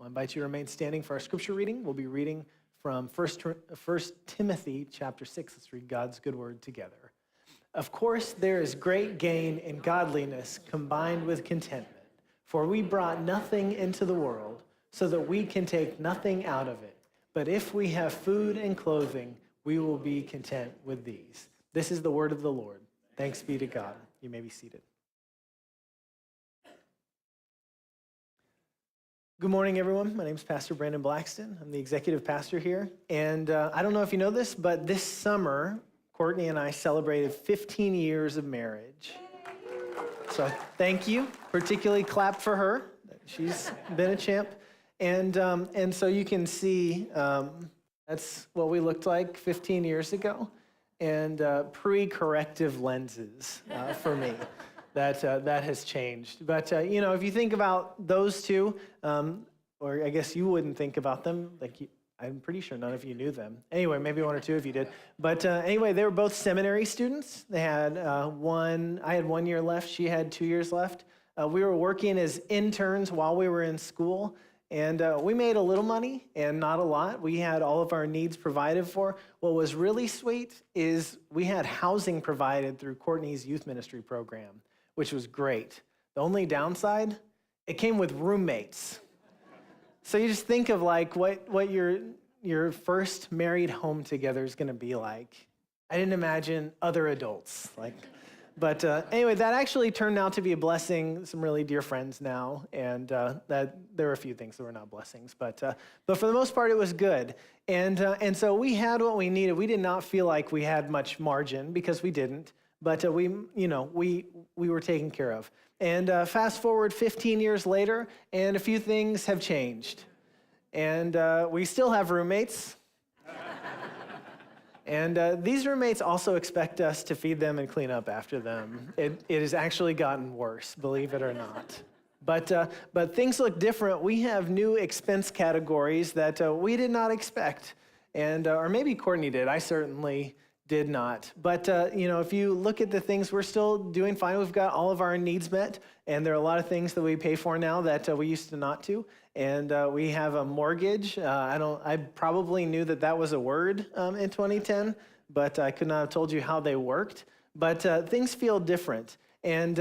I invite you to remain standing for our scripture reading. We'll be reading from 1 Timothy chapter 6. Let's read God's good word together. Of course, there is great gain in godliness combined with contentment, for we brought nothing into the world, so that we can take nothing out of it. But if we have food and clothing, we will be content with these. This is the word of the Lord. Thanks be to God. You may be seated. Good morning, everyone. My name is Pastor Brandon Blackston. I'm the executive pastor here. And I don't know if you know this, but this summer, Courtney and I celebrated 15 years of marriage. So thank you. Particularly clap for her. She's been a champ. And so you can see that's what we looked like 15 years ago. And pre-corrective lenses for me. That has changed. But, if you think about those two, or I guess you wouldn't think about them, I'm pretty sure none of you knew them. Anyway, maybe one or two of you did. But anyway, they were both seminary students. They had I had 1 year left. She had 2 years left. We were working as interns while we were in school. And we made a little money and not a lot. We had all of our needs provided for. What was really sweet is we had housing provided through Courtney's youth ministry program, which was great. The only downside, it came with roommates. So you just think of what your first married home together is gonna be like. I didn't imagine other adults. But anyway, that actually turned out to be a blessing. Some really dear friends now, and that there were a few things that were not blessings, but for the most part, it was good. And so we had what we needed. We did not feel like we had much margin because we didn't, but we were taken care of. And fast forward 15 years later, and a few things have changed, and we still have roommates. And these roommates also expect us to feed them and clean up after them. It has actually gotten worse, believe it or not. But things look different. We have new expense categories that we did not expect. And or maybe Courtney did. I certainly did not. But if you look at the things, we're still doing fine. We've got all of our needs met. And there are a lot of things that we pay for now that we used to not to. And we have a mortgage. I probably knew that was a word in 2010, but I could not have told you how they worked. But things feel different, and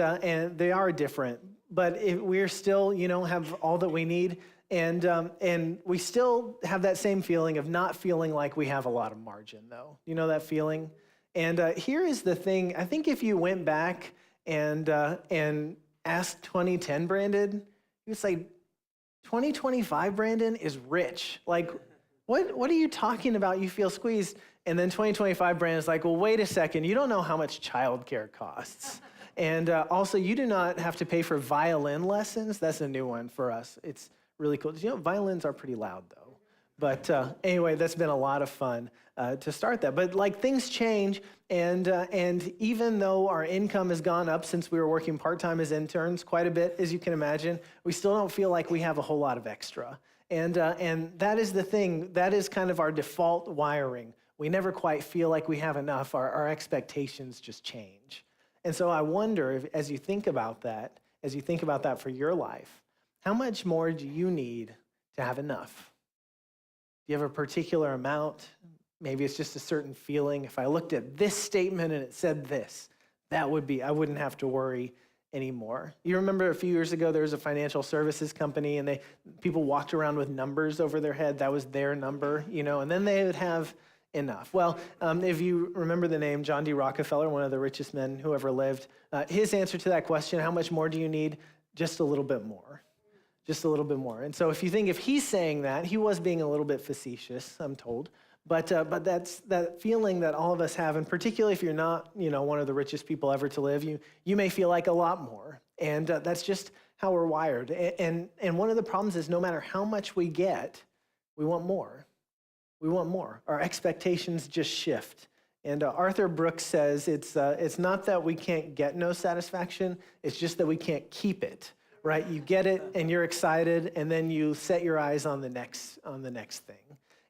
they are different. But we're still, have all that we need, and we still have that same feeling of not feeling like we have a lot of margin, though. You know that feeling? And here is the thing. I think if you went back and asked 2010 Brandon, you would say, 2025 Brandon is rich. What are you talking about? You feel squeezed. And then 2025 Brandon's like, well, wait a second. You don't know how much childcare costs. And also, you do not have to pay for violin lessons. That's a new one for us. It's really cool. Violins are pretty loud, though. But anyway, that's been a lot of fun to start that. But things change, and even though our income has gone up since we were working part-time as interns quite a bit, as you can imagine, we still don't feel like we have a whole lot of extra. And that is the thing. That is kind of our default wiring. We never quite feel like we have enough. Our expectations just change. And so I wonder, as you think about that for your life, how much more do you need to have enough? Do you have a particular amount? Maybe it's just a certain feeling. If I looked at this statement and it said this, I wouldn't have to worry anymore. You remember a few years ago, there was a financial services company and people walked around with numbers over their head. That was their number, and then they would have enough. Well, if you remember the name John D. Rockefeller, one of the richest men who ever lived, his answer to that question, how much more do you need? Just a little bit more. Just a little bit more. And so if he's saying that, he was being a little bit facetious, I'm told. But that's that feeling that all of us have, and particularly if you're not, one of the richest people ever to live, you may feel like a lot more. And that's just how we're wired. And one of the problems is no matter how much we get, we want more. We want more. Our expectations just shift. And Arthur Brooks says it's not that we can't get no satisfaction, it's just that we can't keep it. Right, you get it and you're excited, and then you set your eyes on the next thing.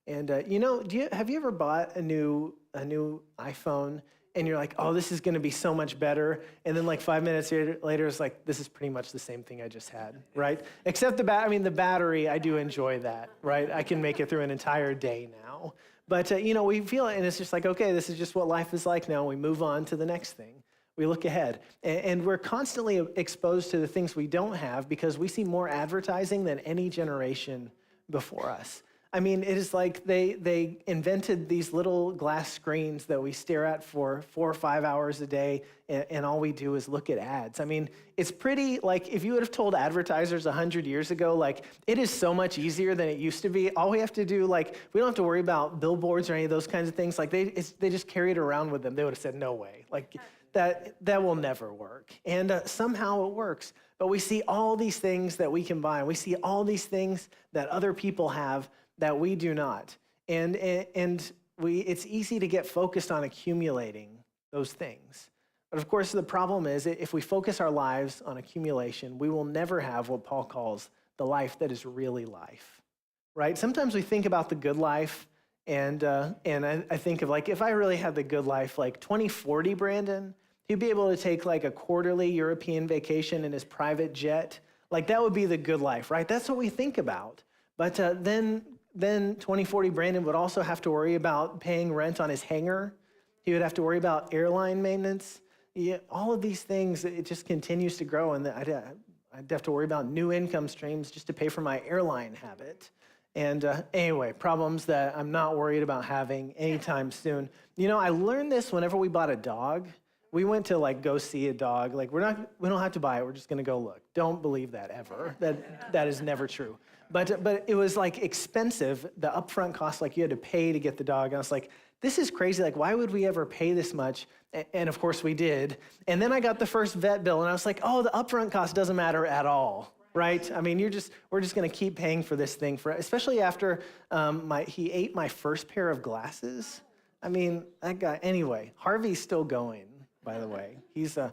And have you ever bought a new iPhone and you're like, oh, this is going to be so much better. And then like 5 minutes later, it's like, this is pretty much the same thing I just had, right? Except the battery, I do enjoy that, right? I can make it through an entire day now. But, we feel it, and it's just like, okay, this is just what life is like now. We move on to the next thing. We look ahead. And we're constantly exposed to the things we don't have because we see more advertising than any generation before us. I mean, it is like they invented these little glass screens that we stare at for 4 or 5 hours a day, and all we do is look at ads. I mean, it's pretty, like, if you would have told advertisers 100 years ago, like, it is so much easier than it used to be. All we have to do, like, we don't have to worry about billboards or any of those kinds of things. Like, they just carry it around with them. They would have said, no way. Like, that will never work. And somehow it works. But we see all these things that we can buy. We see all these things that other people have that we do not. And it's easy to get focused on accumulating those things. But of course, the problem is if we focus our lives on accumulation, we will never have what Paul calls the life that is really life, right? Sometimes we think about the good life, and I think of, like, if I really had the good life, like 2040 Brandon, he'd be able to take like a quarterly European vacation in his private jet. Like, that would be the good life, right? That's what we think about. But then 2040 Brandon would also have to worry about paying rent on his hangar. He would have to worry about airline maintenance. Yeah, all of these things, it just continues to grow, and I'd have to worry about new income streams just to pay for my airline habit. And anyway, problems that I'm not worried about having anytime soon. I learned this whenever we bought a dog. We went to like go see a dog. Like, we don't have to buy it. We're just gonna go look. Don't believe that ever. That is never true. But it was like expensive. The upfront cost, like you had to pay to get the dog. And I was like, this is crazy. Like, why would we ever pay this much? And of course we did. And then I got the first vet bill, and I was like, oh, the upfront cost doesn't matter at all, right? I mean, we're just gonna keep paying for this thing especially after he ate my first pair of glasses. I mean, that guy. Anyway, Harvey's still going, by the way. He's a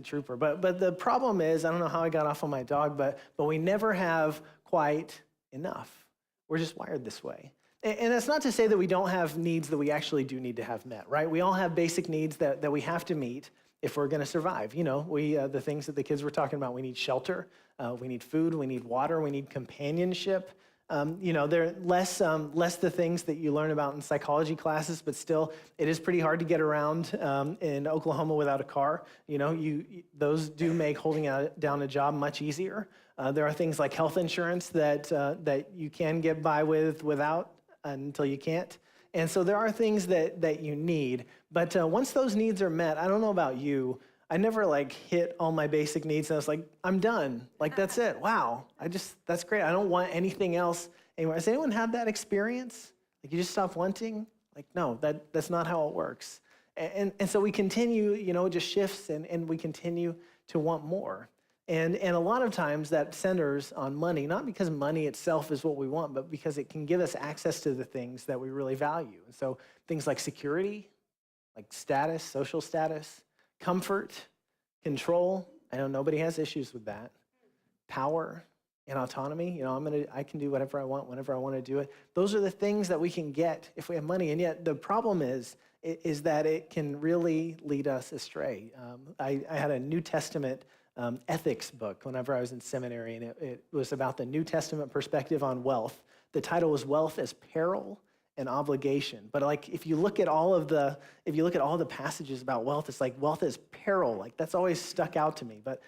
trooper. But the problem is, I don't know how I got off on my dog, but we never have quite enough. We're just wired this way. And that's not to say that we don't have needs that we actually do need to have met, right? We all have basic needs that we have to meet if we're going to survive. The things that the kids were talking about, we need shelter, we need food, we need water, we need companionship. They're less the things that you learn about in psychology classes, but still, it is pretty hard to get around in Oklahoma without a car. Those do make holding down a job much easier. There are things like health insurance that you can get by without until you can't. And so there are things that you need. But once those needs are met, I don't know about you, I never hit all my basic needs and I was like, I'm done. Like, that's it. Wow. That's great. I don't want anything else anymore. Has anyone had that experience? Like, you just stop wanting? Like, no, that's not how it works. And so we continue, it just shifts and we continue to want more. And a lot of times that centers on money, not because money itself is what we want, but because it can give us access to the things that we really value. And so things like security, like status, social status, comfort, control. I know nobody has issues with that. Power and autonomy. I can do whatever I want whenever I want to do it. Those are the things that we can get if we have money. And yet the problem is that it can really lead us astray. I had a New Testament ethics book whenever I was in seminary, and it was about the New Testament perspective on wealth. The title was Wealth as Peril and Obligation. But if you look at all the passages about wealth, it's like wealth as peril. Like, that's always stuck out to me. But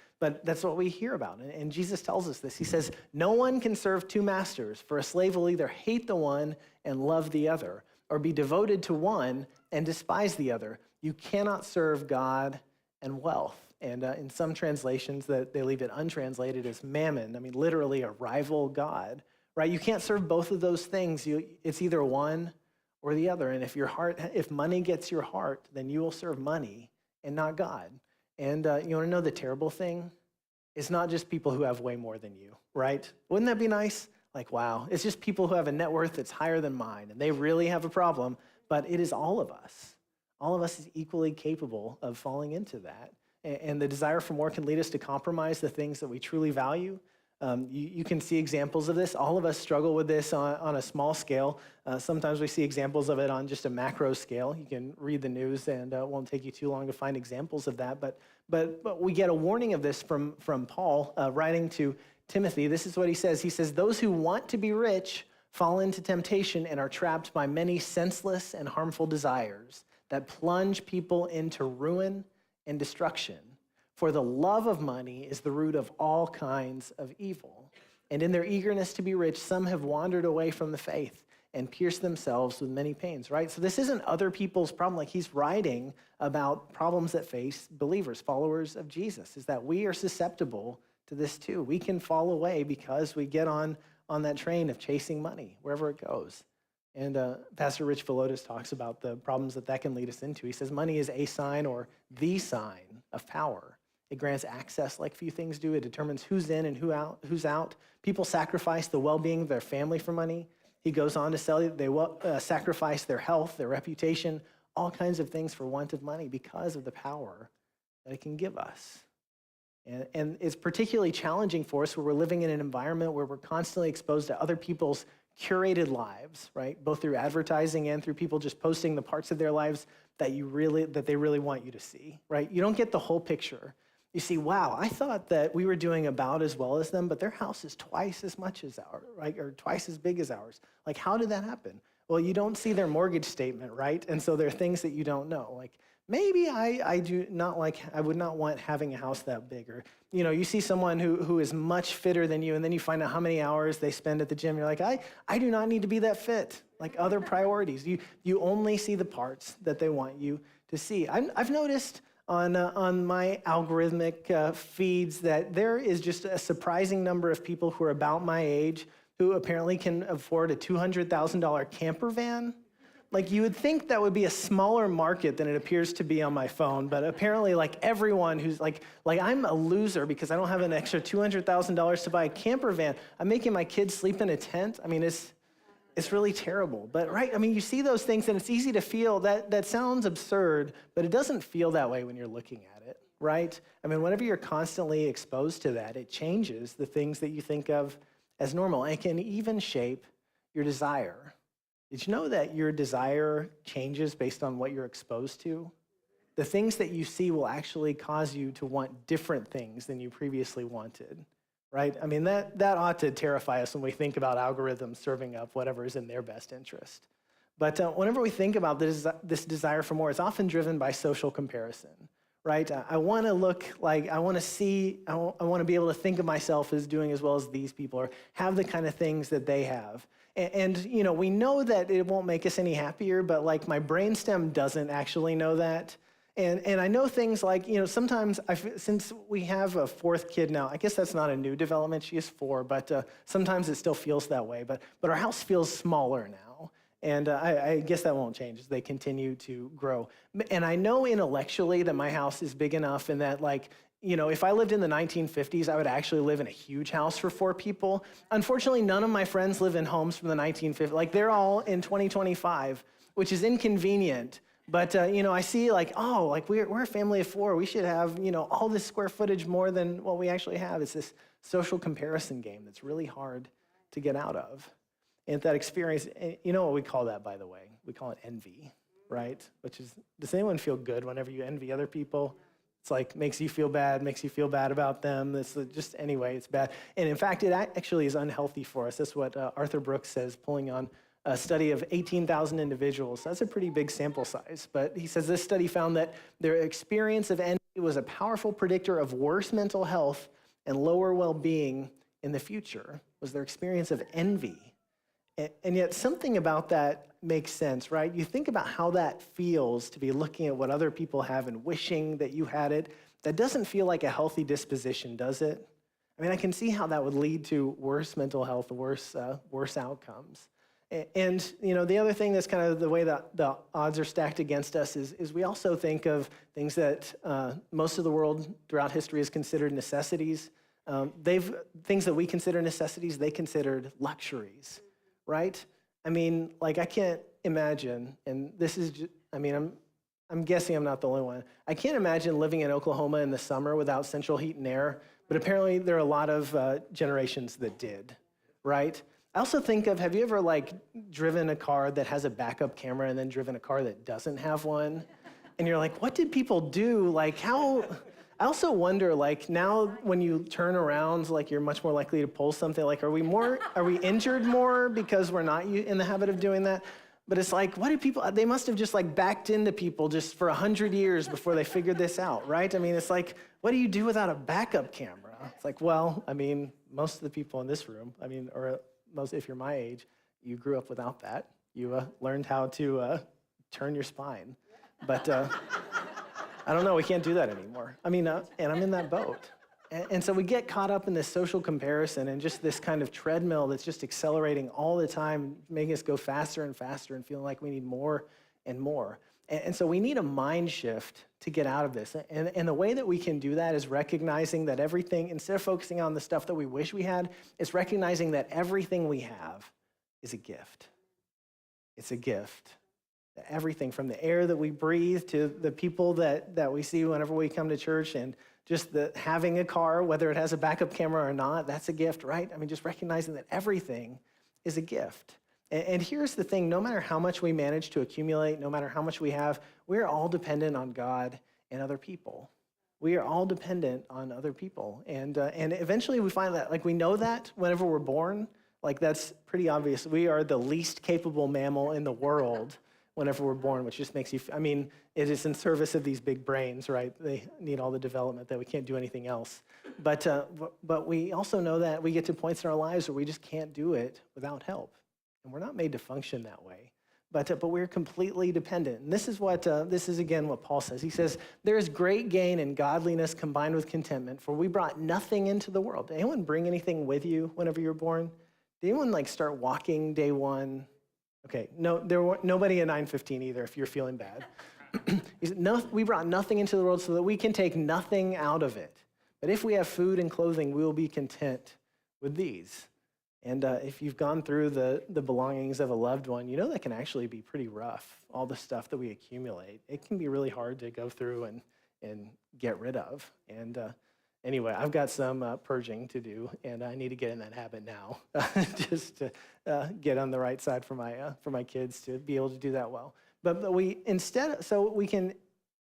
that's what we hear about. And Jesus tells us this. He says, no one can serve two masters, for a slave will either hate the one and love the other, or be devoted to one and despise the other. You cannot serve God and wealth. And in some translations, that they leave it untranslated as mammon. I mean, literally a rival god, right? You can't serve both of those things. It's either one or the other. And if money gets your heart, then you will serve money and not God. And you want to know the terrible thing? It's not just people who have way more than you, right? Wouldn't that be nice? Like, wow, it's just people who have a net worth that's higher than mine, and they really have a problem. But it is all of us. All of us is equally capable of falling into that. And the desire for more can lead us to compromise the things that we truly value. You can see examples of this. All of us struggle with this on a small scale. Sometimes we see examples of it on just a macro scale. You can read the news, and it won't take you too long to find examples of that. But we get a warning of this from Paul writing to Timothy. This is what he says. He says, "Those who want to be rich fall into temptation and are trapped by many senseless and harmful desires that plunge people into ruin and destruction. For the love of money is the root of all kinds of evil. And in their eagerness to be rich, some have wandered away from the faith and pierced themselves with many pains," right? So this isn't other people's problem. Like, he's writing about problems that face believers, followers of Jesus, is that we are susceptible to this too. We can fall away because we get on that train of chasing money wherever it goes. And Pastor Rich Villodas talks about the problems that can lead us into. He says money is a sign or the sign of power. It grants access like few things do. It determines who's in and who's out. People sacrifice the well-being of their family for money. He goes on to say they sacrifice their health, their reputation, all kinds of things for want of money because of the power that it can give us. And it's particularly challenging for us where we're living in an environment where we're constantly exposed to other people's curated lives, right? Both through advertising and through people just posting the parts of their lives that they really want you to see, right? You don't get the whole picture. You see, wow, I thought that we were doing about as well as them, but their house is twice as much as ours, right? Or twice as big as ours. Like, how did that happen? Well, you don't see their mortgage statement, right? And so there are things that you don't know. Like, maybe I would not want having a house that big. Or, you see someone who is much fitter than you, and then you find out how many hours they spend at the gym. You're like, I do not need to be that fit. Like, other priorities. You only see the parts that they want you to see. I've noticed on my algorithmic feeds that there is just a surprising number of people who are about my age who apparently can afford a $200,000 camper van. Like, you would think that would be a smaller market than it appears to be on my phone, but apparently, like, everyone who's like I'm a loser because I don't have an extra $200,000 to buy a camper van. I'm making my kids sleep in a tent. I mean, it's really terrible. But, right, I mean, you see those things, and it's easy to feel that sounds absurd, but it doesn't feel that way when you're looking at it, right? I mean, whenever you're constantly exposed to that, it changes the things that you think of as normal. And it can even shape your desire. Did you know that your desire changes based on what you're exposed to? The things that you see will actually cause you to want different things than you previously wanted, right? I mean, that ought to terrify us when we think about algorithms serving up whatever is in their best interest. But whenever we think about this desire for more, it's often driven by social comparison, right? I want to look like, I want to be able to think of myself as doing as well as these people or have the kind of things that they have. And we know that it won't make us any happier, but like my brainstem doesn't actually know that. And I know things like, sometimes since we have a fourth kid now, I guess that's not a new development. She is 4, but sometimes it still feels that way. But our house feels smaller now. And I guess that won't change as they continue to grow. And I know intellectually that my house is big enough and that, like, if I lived in the 1950s, I would actually live in a huge house for 4 people. Unfortunately, none of my friends live in homes from the 1950s. Like, they're all in 2025, which is inconvenient. But, I see, like, we're a family of 4. We should have, all this square footage more than what we actually have. It's this social comparison game that's really hard to get out of. And that experience, you know what we call that, by the way? We call it envy, right? Does anyone feel good whenever you envy other people? It's like, makes you feel bad about them. It's just, anyway, it's bad. And in fact, it actually is unhealthy for us. That's what Arthur Brooks says, pulling on a study of 18,000 individuals. That's a pretty big sample size. But he says this study found that their experience of envy was a powerful predictor of worse mental health and lower well-being in the future, was their experience of envy. And yet something about that makes sense, right? You think about how that feels to be looking at what other people have and wishing that you had it. That doesn't feel like a healthy disposition, does it? I mean, I can see how that would lead to worse mental health, worse outcomes. And the other thing that's kind of the way that the odds are stacked against us is we also think of things that most of the world throughout history has considered necessities. Things that we consider necessities, they considered luxuries, right? I mean, like, I can't imagine, and this is just, I'm guessing I'm not the only one. I can't imagine living in Oklahoma in the summer without central heat and air. but apparently there are a lot of generations that did, right? I also think of, have you ever like driven a car that has a backup camera and then driven a car that doesn't have one? And you're like, what did people do? Like how, I also wonder, like now when you turn around, like you're much more likely to pull something. Like are we injured more because we're not in the habit of doing that? But it's like, what did people, they must have just like backed into people just for 100 years before they figured this out, right? I mean, it's like, what do you do without a backup camera? It's like, well, I mean, most of the people in this room, I mean, or most, if you're my age, you grew up without that. You learned how to turn your spine. But I don't know, we can't do that anymore. I mean, and I'm in that boat. And so we get caught up in this social comparison and just this kind of treadmill that's just accelerating all the time, making us go faster and faster and feeling like we need more and more. And so we need a mind shift to get out of this. And the way that we can do that is recognizing that everything, instead of focusing on the stuff that we wish we had, it's recognizing that everything we have is a gift. It's a gift. Everything from the air that we breathe to the people that we see whenever we come to church, and just having a car, whether it has a backup camera or not, that's a gift, right? I mean, just recognizing that everything is a gift. And here's the thing, no matter how much we manage to accumulate, no matter how much we have, we're all dependent on God and other people. We are all dependent on other people. And eventually we find that, like we know that whenever we're born, like that's pretty obvious. We are the least capable mammal in the world whenever we're born, which just makes you, I mean, it is in service of these big brains, right? They need all the development that we can't do anything else. But we also know that we get to points in our lives where we just can't do it without help. And we're not made to function that way. But we're completely dependent. And this is again what Paul says. He says, there is great gain in godliness combined with contentment, for we brought nothing into the world. Did anyone bring anything with you whenever you were born? Did anyone like start walking day one? Okay, no, there were nobody at 9:15 either, if you're feeling bad. He said, no, we brought nothing into the world so that we can take nothing out of it. But if we have food and clothing, we will be content with these. And if you've gone through the belongings of a loved one, you know that can actually be pretty rough, all the stuff that we accumulate. It can be really hard to go through and get rid of. And anyway, I've got some purging to do, and I need to get in that habit now, just to get on the right side for my kids to be able to do that well. But we instead, so we can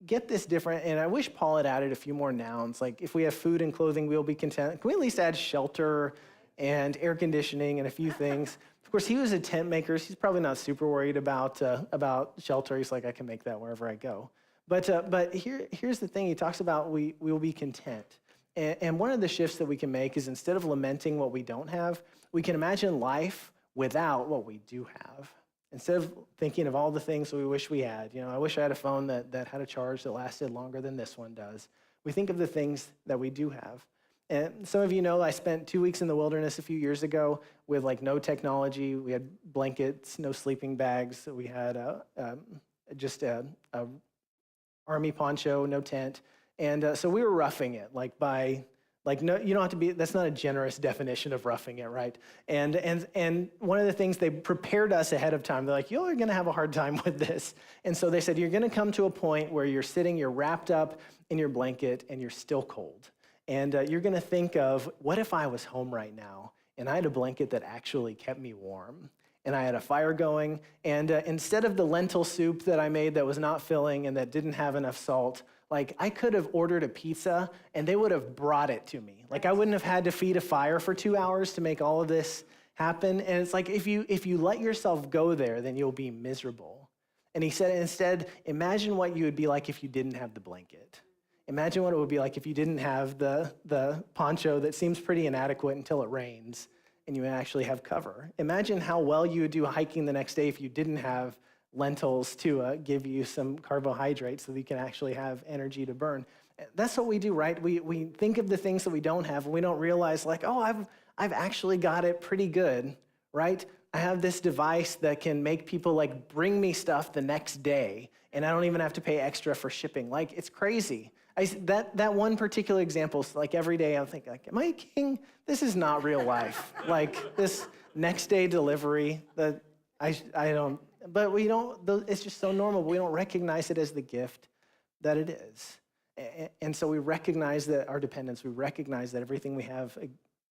get this different, and I wish Paul had added a few more nouns, like if we have food and clothing, we'll be content. Can we at least add shelter and air conditioning and a few things? Of course, he was a tent maker, so he's probably not super worried about shelter. He's like, I can make that wherever I go. But here's the thing. He talks about we will be content. And one of the shifts that we can make is instead of lamenting what we don't have, we can imagine life without what we do have. Instead of thinking of all the things that we wish we had, I wish I had a phone that had a charge that lasted longer than this one does. We think of the things that we do have. And some of you know I spent 2 weeks in the wilderness a few years ago with like no technology. We had blankets, no sleeping bags. We had just a army poncho, no tent. And so we were roughing it, no, you don't have to be, that's not a generous definition of roughing it, right? And one of the things they prepared us ahead of time, they're like, you're gonna have a hard time with this. And so they said, you're gonna come to a point where you're wrapped up in your blanket and you're still cold. And you're gonna think of, what if I was home right now and I had a blanket that actually kept me warm? And I had a fire going, and instead of the lentil soup that I made that was not filling and that didn't have enough salt, like I could have ordered a pizza and they would have brought it to me. Like I wouldn't have had to feed a fire for 2 hours to make all of this happen. And it's like, if you let yourself go there, then you'll be miserable. And he said, instead, imagine what you would be like if you didn't have the blanket. Imagine what it would be like if you didn't have the poncho that seems pretty inadequate until it rains and you actually have cover. Imagine how well you would do hiking the next day if you didn't have lentils to give you some carbohydrates so that you can actually have energy to burn. That's what we do, right? We think of the things that we don't have, and we don't realize like, oh, I've actually got it pretty good, right? I have this device that can make people like bring me stuff the next day, and I don't even have to pay extra for shipping. Like, it's crazy. That one particular example, like every day I'm thinking, like, am I kidding? This is not real life. Like this next day delivery that I don't, but we don't, it's just so normal, but we don't recognize it as the gift that it is. And so we recognize that our dependence, we recognize that everything we have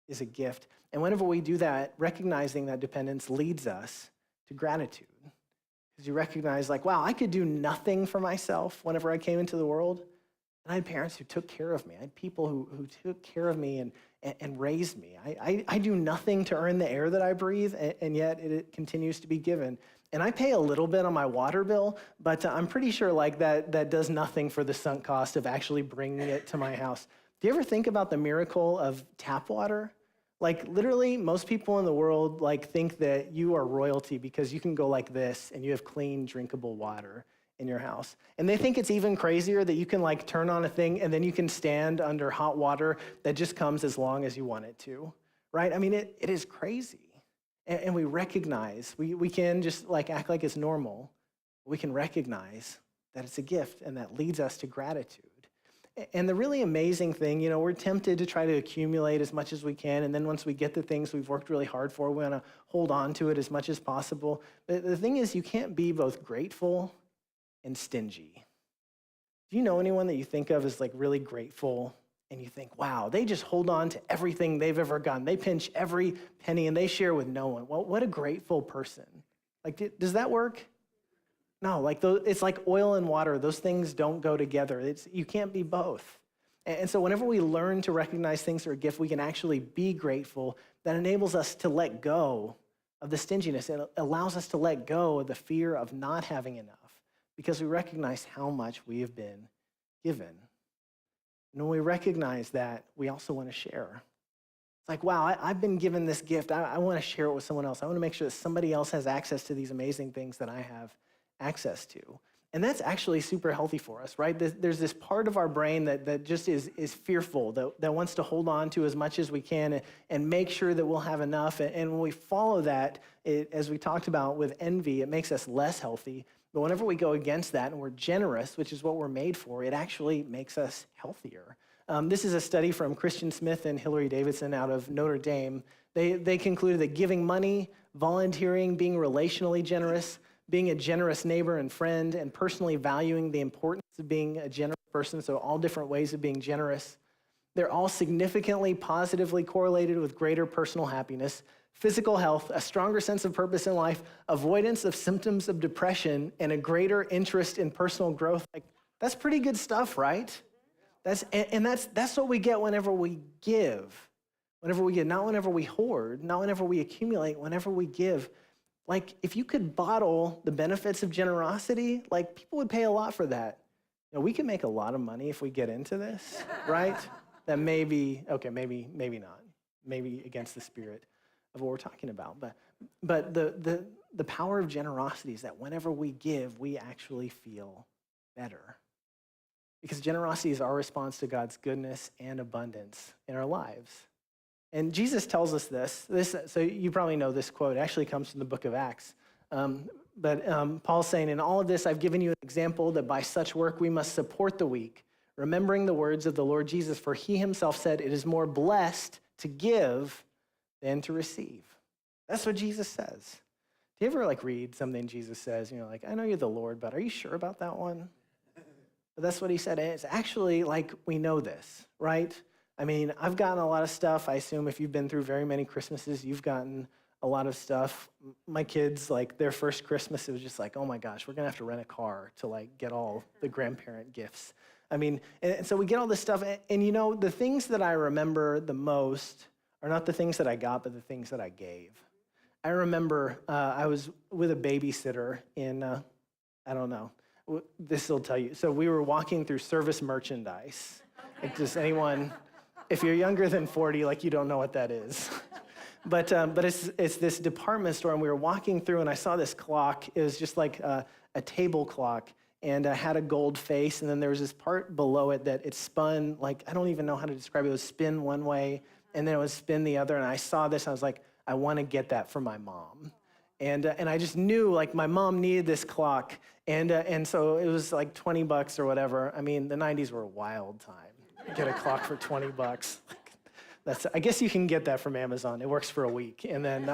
is a gift. And whenever we do that, recognizing that dependence leads us to gratitude. Because you recognize, like, wow, I could do nothing for myself whenever I came into the world. And I had parents who took care of me. I had people who took care of me and raised me. I do nothing to earn the air that I breathe, and yet it continues to be given. And I pay a little bit on my water bill, but I'm pretty sure like that does nothing for the sunk cost of actually bringing it to my house. Do you ever think about the miracle of tap water? Like literally, most people in the world like think that you are royalty because you can go like this and you have clean, drinkable water in your house. And they think it's even crazier that you can like turn on a thing and then you can stand under hot water that just comes as long as you want it to, right? I mean, it is crazy. And we recognize, we can just like act like it's normal. We can recognize that it's a gift and that leads us to gratitude. And the really amazing thing, we're tempted to try to accumulate as much as we can. And then once we get the things we've worked really hard for, we want to hold on to it as much as possible. But the thing is, you can't be both grateful and stingy. Do you know anyone that you think of as like really grateful and you think, wow, they just hold on to everything they've ever gotten. They pinch every penny and they share with no one. Well, what a grateful person. Like, does that work? No, like it's like oil and water. Those things don't go together. You can't be both. And so whenever we learn to recognize things are a gift, we can actually be grateful. That enables us to let go of the stinginess. It allows us to let go of the fear of not having enough because we recognize how much we have been given. And when we recognize that, we also want to share. It's like, wow, I've been given this gift. I want to share it with someone else. I want to make sure that somebody else has access to these amazing things that I have access to. And that's actually super healthy for us, right? There's this part of our brain that just is fearful, that wants to hold on to as much as we can and make sure that we'll have enough. And when we follow that, as we talked about with envy, it makes us less healthy. But whenever we go against that and we're generous, which is what we're made for, it actually makes us healthier. This is a study from Christian Smith and Hillary Davidson out of Notre Dame. They concluded that giving money, volunteering, being relationally generous, being a generous neighbor and friend, and personally valuing the importance of being a generous person, so all different ways of being generous, they're all significantly positively correlated with greater personal happiness, physical health, a stronger sense of purpose in life, avoidance of symptoms of depression, and a greater interest in personal growth. Like, that's pretty good stuff, right? That's what we get whenever we give. Whenever we give, not whenever we hoard, not whenever we accumulate, whenever we give. Like, if you could bottle the benefits of generosity, like, people would pay a lot for that. We can make a lot of money if we get into this, right? That maybe not. Maybe against the spirit of what we're talking about. But the power of generosity is that whenever we give, we actually feel better. Because generosity is our response to God's goodness and abundance in our lives. And Jesus tells us this, so you probably know this quote. It actually comes from the book of Acts. But Paul's saying, in all of this, I've given you an example that by such work we must support the weak, remembering the words of the Lord Jesus, for he himself said, it is more blessed to give than to receive. That's what Jesus says. Do you ever read something Jesus says, and you're like, I know you're the Lord, but are you sure about that one? But that's what he said. And it's actually we know this, right? I mean, I've gotten a lot of stuff. I assume if you've been through very many Christmases, you've gotten a lot of stuff. My kids, their first Christmas, it was just oh my gosh, we're gonna have to rent a car to get all the grandparent gifts. I mean, and so we get all this stuff, and the things that I remember the most are not the things that I got, but the things that I gave. I remember I was with a babysitter in, I don't know, this will tell you. So we were walking through service merchandise. Does anyone... If you're younger than 40, you don't know what that is. but it's this department store, and we were walking through, and I saw this clock. It was just a table clock, and had a gold face, and then there was this part below it that it spun, I don't even know how to describe it. It would spin one way, and then it would spin the other, and I saw this, I was like, I want to get that for my mom. And I just knew, my mom needed this clock, and so it was $20 or whatever. I mean, the 90s were a wild time. Get a clock for $20. I guess you can get that from Amazon. It works for a week. And then,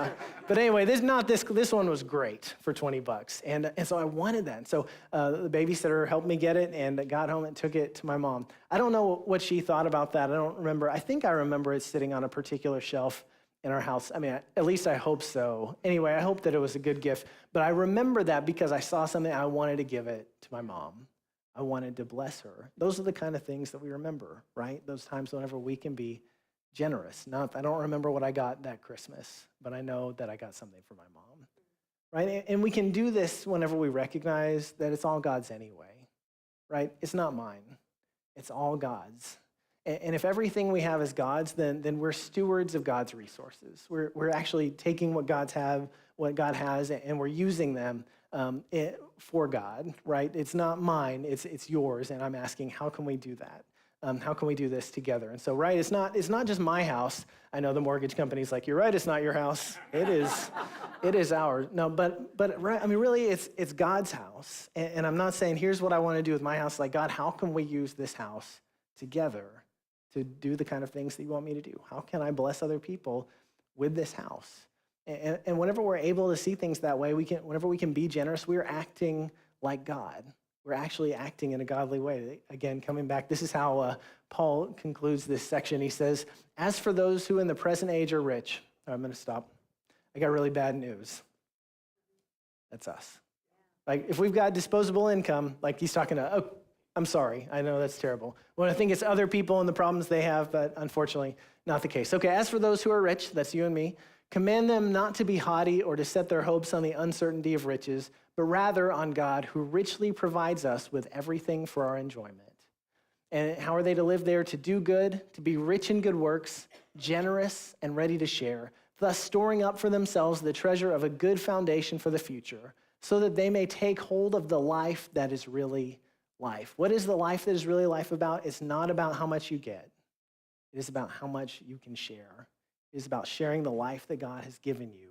but anyway, this one was great for $20. And so I wanted that. And so the babysitter helped me get it and got home and took it to my mom. I don't know what she thought about that. I don't remember. I think I remember it sitting on a particular shelf in our house. I mean, at least I hope so. Anyway, I hope that it was a good gift. But I remember that because I saw something, I wanted to give it to my mom. I wanted to bless her. Those are the kind of things that we remember, right? Those times whenever we can be generous. I don't remember what I got that Christmas, but I know that I got something for my mom, right? And we can do this whenever we recognize that it's all God's anyway, right? It's not mine. It's all God's. And if everything we have is God's, then we're stewards of God's resources. We're actually taking what God has, and we're using them for God, right? It's not mine, it's yours, and I'm asking, how can we do that? How can we do this together? And so, right, it's not just my house. I know the mortgage company's like, you're right, it's not your house. It is ours. No, but right, I mean, really, it's God's house. And I'm not saying, here's what I want to do with my house. Like, God, how can we use this house together to do the kind of things that you want me to do? How can I bless other people with this house? And whenever we're able to see things that way, whenever we can be generous, we're acting like God. We're actually acting in a godly way. Again, coming back, this is how Paul concludes this section. He says, as for those who in the present age are rich, I'm going to stop. I got really bad news. That's us. Like, if we've got disposable income, like he's talking to, oh, I'm sorry, I know that's terrible. Well, I think it's other people and the problems they have, but unfortunately, not the case. Okay, as for those who are rich, that's you and me, command them not to be haughty or to set their hopes on the uncertainty of riches, but rather on God, who richly provides us with everything for our enjoyment. And how are they to live there? To do good, to be rich in good works, generous and ready to share, thus storing up for themselves the treasure of a good foundation for the future, so that they may take hold of the life that is really life. What is the life that is really life about? It's not about how much you get. It is about how much you can share. It is about sharing the life that God has given you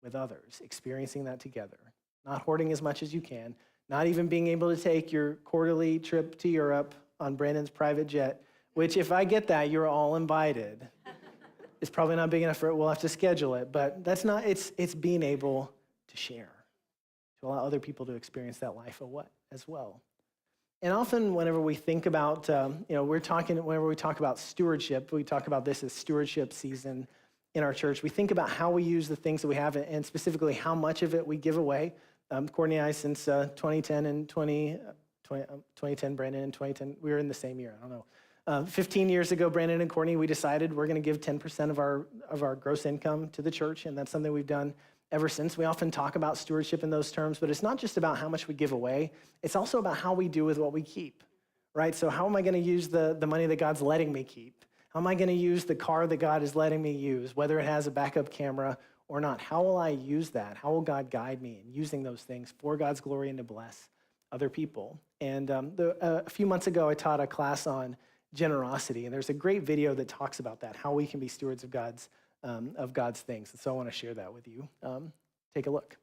with others, experiencing that together. Not hoarding as much as you can, not even being able to take your quarterly trip to Europe on Brandon's private jet, which if I get that, you're all invited. It's probably not big enough for it. We'll have to schedule it, but it's being able to share, to allow other people to experience that life as well. And often whenever we think about, whenever we talk about stewardship, we talk about this as stewardship season in our church. We think about how we use the things that we have and specifically how much of it we give away. Courtney and I, since 2010 and 2010, Brandon in 2010, we were in the same year, I don't know. 15 years ago, Brandon and Courtney, we decided we're going to give 10% of our gross income to the church, and that's something we've done ever since. We often talk about stewardship in those terms, but it's not just about how much we give away. It's also about how we do with what we keep, right? So how am I going to use the money that God's letting me keep? How am I going to use the car that God is letting me use, whether it has a backup camera or not? How will I use that? How will God guide me in using those things for God's glory and to bless other people? And a few months ago, I taught a class on generosity, and there's a great video that talks about that, how we can be stewards of God's things. And so I want to share that with you. Take a look.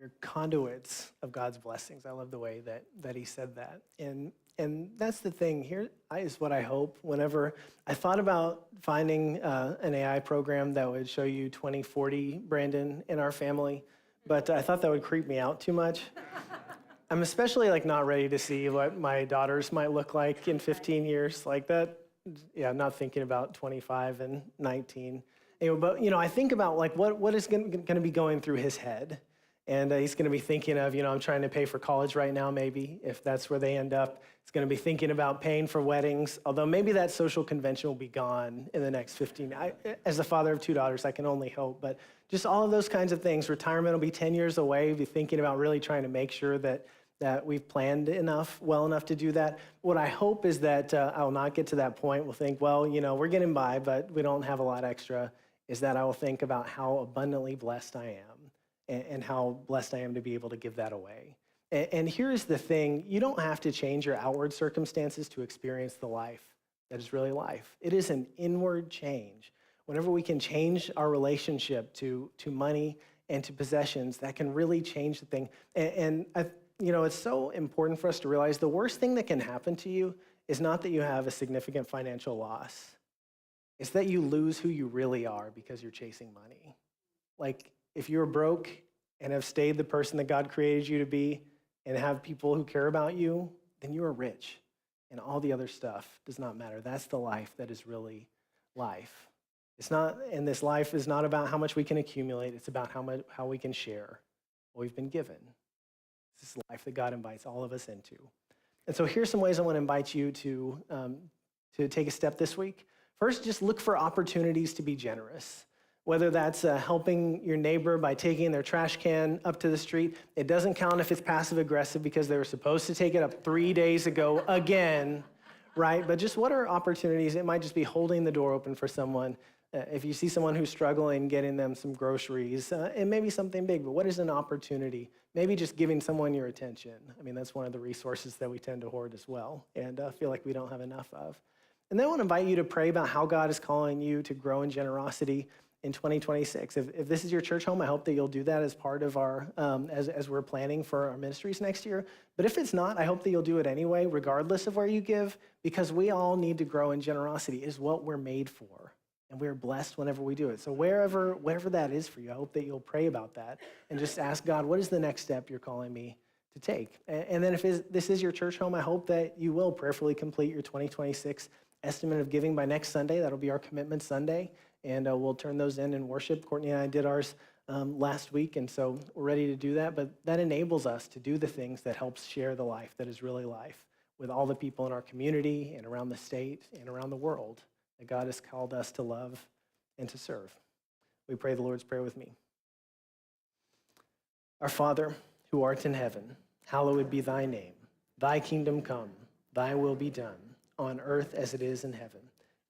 You're conduits of God's blessings. I love the way that he said that. And that's the thing here is what I hope. Whenever I thought about finding an AI program that would show you 2040 Brandon in our family, but I thought that would creep me out too much. I'm especially not ready to see what my daughters might look like in 15 years like that. Yeah, I'm not thinking about 25 and 19. Anyway, but I think about what is going to be going through his head. And he's going to be thinking of, I'm trying to pay for college right now, maybe, if that's where they end up. He's going to be thinking about paying for weddings, although maybe that social convention will be gone in the next 15. As the father of 2 daughters, I can only hope. But just all of those kinds of things. Retirement will be 10 years away. We'll be thinking about really trying to make sure that we've planned well enough to do that. What I hope is that I will not get to that point. We'll think, well, we're getting by, but we don't have a lot extra. Is that I will think about how abundantly blessed I am. And how blessed I am to be able to give that away. And here's the thing, you don't have to change your outward circumstances to experience the life that is really life. It is an inward change. Whenever we can change our relationship to money and to possessions, that can really change the thing. And it's so important for us to realize the worst thing that can happen to you is not that you have a significant financial loss. It's that you lose who you really are because you're chasing money. If you're broke and have stayed the person that God created you to be and have people who care about you, then you are rich. And all the other stuff does not matter. That's the life that is really life. And this life is not about how much we can accumulate. It's about how we can share what we've been given. This is life that God invites all of us into. And so here's some ways I want to invite you to take a step this week. First, just look for opportunities to be generous. Whether that's helping your neighbor by taking their trash can up to the street. It doesn't count if it's passive aggressive because they were supposed to take it up 3 days ago again, right? But just what are opportunities? It might just be holding the door open for someone. If you see someone who's struggling, getting them some groceries, and maybe something big, but what is an opportunity? Maybe just giving someone your attention. That's one of the resources that we tend to hoard as well and feel like we don't have enough of. And then I want to invite you to pray about how God is calling you to grow in generosity in 2026. If this is your church home, I hope that you'll do that as part of our, as we're planning for our ministries next year. But if it's not, I hope that you'll do it anyway, regardless of where you give, because we all need to grow in generosity. It is what we're made for. And we're blessed whenever we do it. So wherever that is for you, I hope that you'll pray about that and just ask God, what is the next step you're calling me to take? And then if this is your church home, I hope that you will prayerfully complete your 2026 estimate of giving by next Sunday. That'll be our commitment Sunday. And we'll turn those in worship. Courtney and I did ours last week, and so we're ready to do that. But that enables us to do the things that helps share the life that is really life with all the people in our community and around the state and around the world that God has called us to love and to serve. We pray the Lord's Prayer with me. Our Father, who art in heaven, hallowed be thy name. Thy kingdom come, thy will be done, on earth as it is in heaven.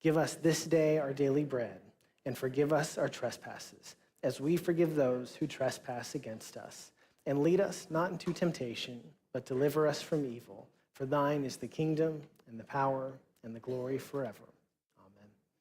Give us this day our daily bread, and forgive us our trespasses, as we forgive those who trespass against us. And lead us not into temptation, but deliver us from evil. For thine is the kingdom, and the power, and the glory forever.